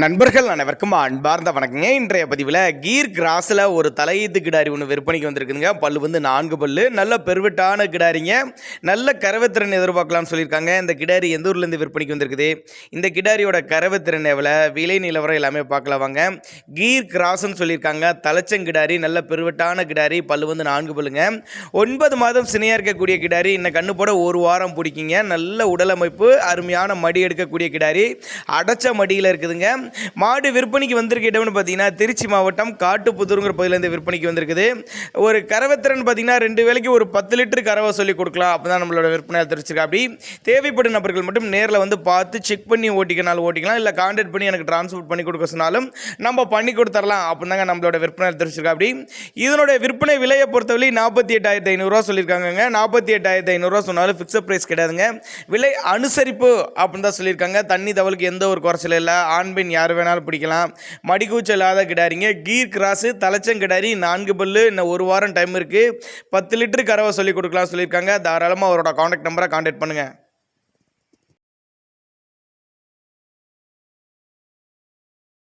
நண்பர்கள் அனைவருக்கும் அன்பார்ந்த வணக்கங்க. இன்றைய பதிவில் கீர் கிராஸில் ஒரு தலையீத்து கிடாரி ஒன்று விற்பனைக்கு வந்திருக்குதுங்க. பல்லு வந்து 4 பல்லு, நல்ல பெருவிட்டான கிடாரிங்க. நல்ல கறவைத்திறன் எதிர்பார்க்கலாம்னு சொல்லியிருக்காங்க. இந்த கிடாரி எந்த ஊர்லேருந்து விற்பனைக்கு வந்திருக்குது, இந்த கிடாரியோட கறவைத்திறன் எவ்வளோ, விலை நிலவரம் எல்லாமே பார்க்கலாம் வாங்க. கீர் கிராஸ்ன்னு சொல்லியிருக்காங்க. தலைச்சங்கிடாரி, நல்ல பெருவிட்டான கிடாரி, பல்லு வந்து 4 பல்லுங்க. 9 மாதம் சினையாக இருக்கக்கூடிய கிடாரி. இன்னும் கண்ணு போட 1 வாரம் பிடிக்குங்க. நல்ல உடலமைப்பு, அருமையான மடி எடுக்கக்கூடிய கிடாரி, அடைச்ச மடியில் இருக்குதுங்க. மாடு விற்பனைக்கு வந்திருக்க இடம்னு பார்த்தீங்கன்னா திருச்சி மாவட்டம் காட்டுப்புத்தூருங்கிற பகுதியிலேருந்து விற்பனைக்கு வந்திருக்குது. ஒரு கறவைத்திறன் பார்த்தீங்கன்னா 2 வேளைக்கு ஒரு 10 லிட்டர் கறவை சொல்லி கொடுக்கலாம். அப்போ தான் நம்மளோட விற்பனை தெரிவிச்சிருக்கா. அப்படி தேவைப்படும் நபர்கள் மட்டும் நேரில் வந்து பார்த்து செக் பண்ணி ஓட்டிக்கனாலும் ஓட்டிக்கலாம், இல்லை கான்டாக்ட் பண்ணி எனக்கு டிரான்ஸ்போர்ட் பண்ணி கொடுக்க சொன்னாலும் நம்ம பண்ணி கொடுத்துடலாம் அப்படின்னு தாங்க நம்மளோட விற்பனை தெரிவிச்சிருக்கா. அப்படி இதனுடைய விற்பனை விலையை பொறுத்தவரை 48,500 சொல்லியிருக்காங்க. 48,500 சொன்னாலும் ஃபிக்ஸட் ப்ரைஸ் கிடையாதுங்க, விலை அனுசரிப்பு அப்படின்னு தான் சொல்லியிருக்காங்க. தண்ணி தவளுக்கு எந்த ஒரு குறைச்சலும் இல்லை. ஆண் பெண் யார் வேணாலும் பிடிக்கலாம். மடிக்கூச்சல் இல்லாத கிடாரிங்க. கீர் கிராஸு, தலைச்சங்கிடாரி, 4 பல்லு. இன்னும் 1 வாரம் டைம் இருக்குது. 10 லிட்டர் கறவை சொல்லி கொடுக்கலாம் சொல்லியிருக்காங்க. தாராளமாக அவரோட கான்டாக்ட் நம்பரை கான்டாக்ட் பண்ணுங்கள்.